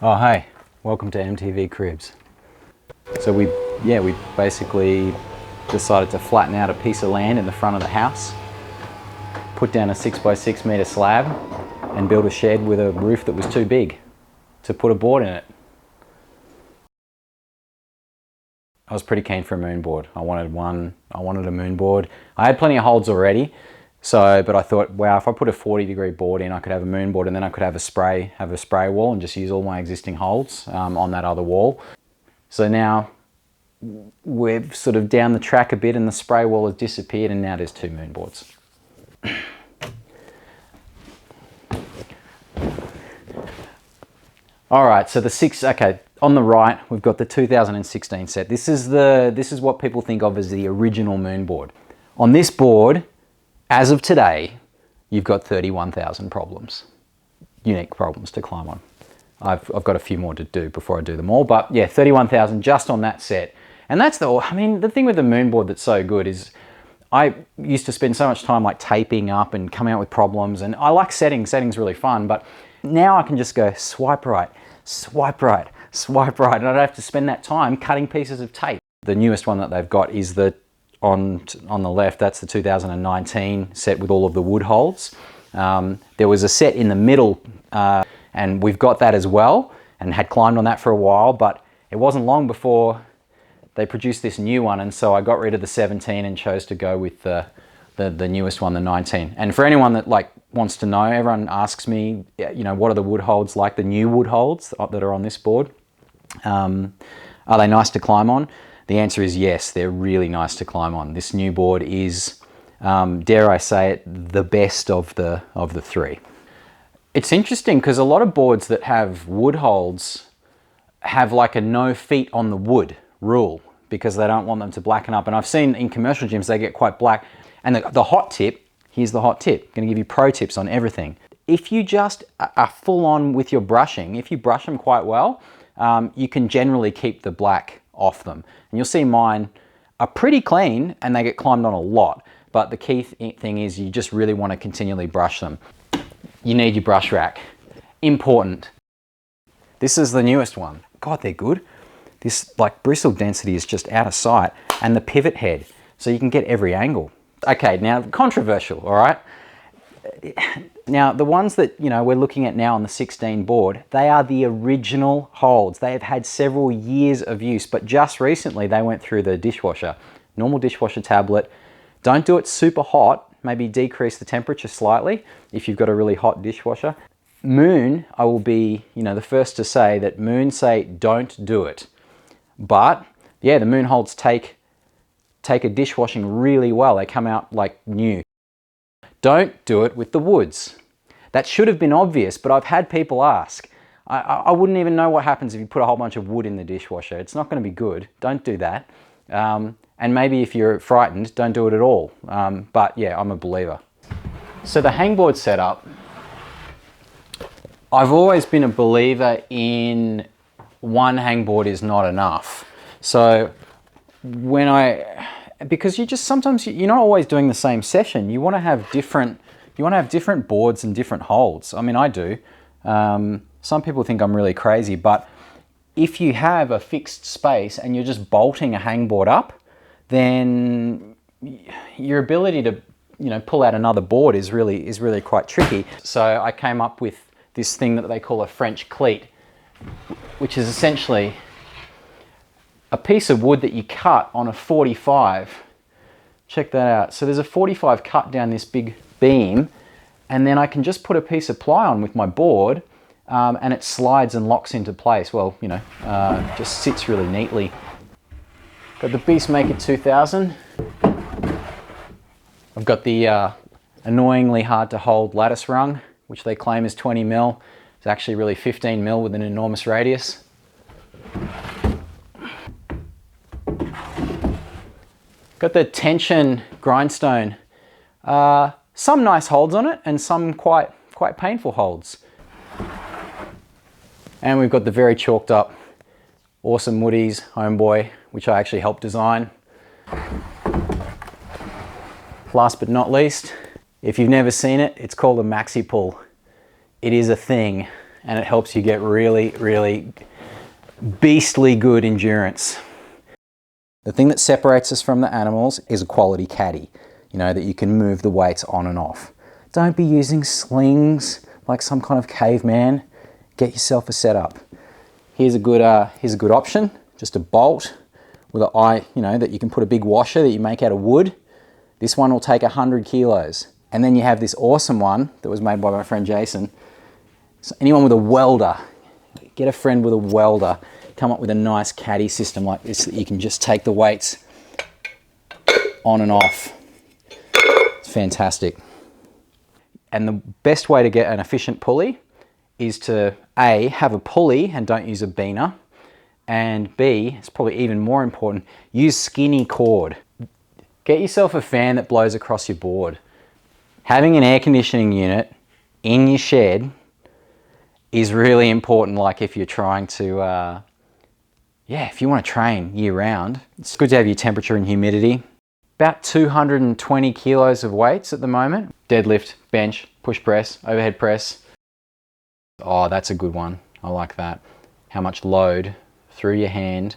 Oh, hey, welcome to MTV Cribs. So we basically decided to flatten out a piece of land in the front of the house, put down a 6x6 meter slab and build a shed with a roof that was too big to put a board in it. I was pretty keen for a moon board. I wanted a moon board. I had plenty of holds already, but I thought, wow, if I put a 40-degree board in, I could have a moon board and then I could have a spray wall and just use all my existing holds on that other wall. So now we're sort of down the track a bit and the spray wall has disappeared and now there's two moon boards. All right, so on the right, we've got the 2016 set. This is what people think of as the original moon board. On this board, as of today, you've got 31,000 problems, unique problems to climb on. I've got a few more to do before I do them all, but yeah, 31,000 just on that set. And that's the thing with the moon board that's so good is I used to spend so much time like taping up and coming out with problems, and I like settings really fun, but now I can just go swipe right, swipe right, swipe right, and I don't have to spend that time cutting pieces of tape. The newest one that they've got is on the left, that's the 2019 set with all of the wood holds. There was a set in the middle, and we've got that as well, and had climbed on that for a while, but it wasn't long before they produced this new one, and so I got rid of the 17 and chose to go with the newest one, the 19. And for anyone that wants to know, everyone asks me, what are the wood holds like, the new wood holds that are on this board? Are they nice to climb on? The answer is yes, they're really nice to climb on. This new board is, dare I say it, the best of the three. It's interesting because a lot of boards that have wood holds have like a no feet on the wood rule because they don't want them to blacken up. And I've seen in commercial gyms, they get quite black. And the hot tip, here's the hot tip. I'm gonna give you pro tips on everything. If you just are full on with your brushing, if you brush them quite well, you can generally keep the black off them. And you'll see mine are pretty clean and they get climbed on a lot. But the key thing is you just really want to continually brush them. You need your brush rack. Important. This is the newest one. God, they're good. This bristle density is just out of sight, and the pivot head, so you can get every angle. Okay, now controversial, all right? Now, the ones that we're looking at now on the 16 board, they are the original holds. They have had several years of use, but just recently they went through the dishwasher. Normal dishwasher tablet. Don't do it super hot, maybe decrease the temperature slightly if you've got a really hot dishwasher. Moon, I will be the first to say that Moon say don't do it. But yeah, the moon holds take a dishwashing really well. They come out like new. Don't do it with the woods. That should have been obvious, but I've had people ask. I wouldn't even know what happens if you put a whole bunch of wood in the dishwasher. It's not going to be good. Don't do that. And maybe if you're frightened, don't do it at all. But yeah, I'm a believer. So the hangboard setup, I've always been a believer in one hangboard is not enough. So because sometimes you're not always doing the same session. You want to have different boards and different holds. I mean, I do. Some people think I'm really crazy, but if you have a fixed space and you're just bolting a hangboard up, then your ability to pull out another board is really quite tricky. So I came up with this thing that they call a French cleat, which is essentially a piece of wood that you cut on a 45. Check that out. So there's a 45 cut down this big beam, and then I can just put a piece of ply on with my board, and it slides and locks into place. Well, just sits really neatly. Got the Beastmaker 2000. I've got the annoyingly hard to hold lattice rung, which they claim is 20 mil. It's actually really 15 mil with an enormous radius. Got the tension grindstone. Some nice holds on it and some quite painful holds. And we've got the very chalked up awesome Woodies Homeboy, which I actually helped design. Last but not least, if you've never seen it, it's called a maxi pull. It is a thing, and it helps you get really, really beastly good endurance. The thing that separates us from the animals is a quality caddy, you know, that you can move the weights on and off. Don't be using slings like some kind of caveman. Get yourself a setup. Here's a good option, just a bolt with an eye, you know, that you can put a big washer that you make out of wood. This one will take 100 kilos. And then you have this awesome one that was made by my friend Jason. So anyone with a welder, get a friend with a welder, come up with a nice caddy system like this that you can just take the weights on and off. It's fantastic. And the best way to get an efficient pulley is to A, have a pulley and don't use a beaner. And B, it's probably even more important, use skinny cord. Get yourself a fan that blows across your board. Having an air conditioning unit in your shed is really important, like if you're trying to, if you want to train year round. It's good to have your temperature and humidity. About 220 kilos of weights at the moment. Deadlift, bench, push press, overhead press. Oh, that's a good one. I like that. How much load through your hand,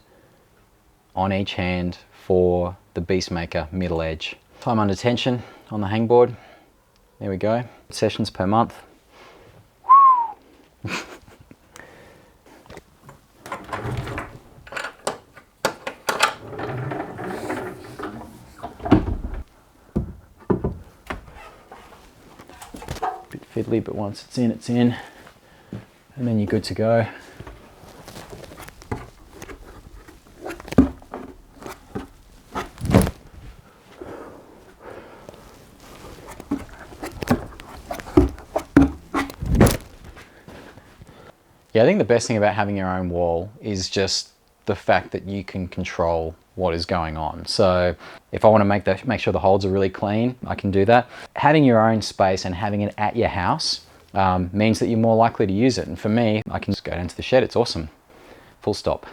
on each hand for the Beastmaker middle edge. Time under tension on the hangboard. There we go. Sessions per month. Bit fiddly, but once it's in, it's in. And then you're good to go. Yeah, I think the best thing about having your own wall is just the fact that you can control what is going on. So if I want to make sure the holds are really clean, I can do that. Having your own space and having it at your house means that you're more likely to use it. And for me, I can just go down to the shed. It's awesome. Full stop.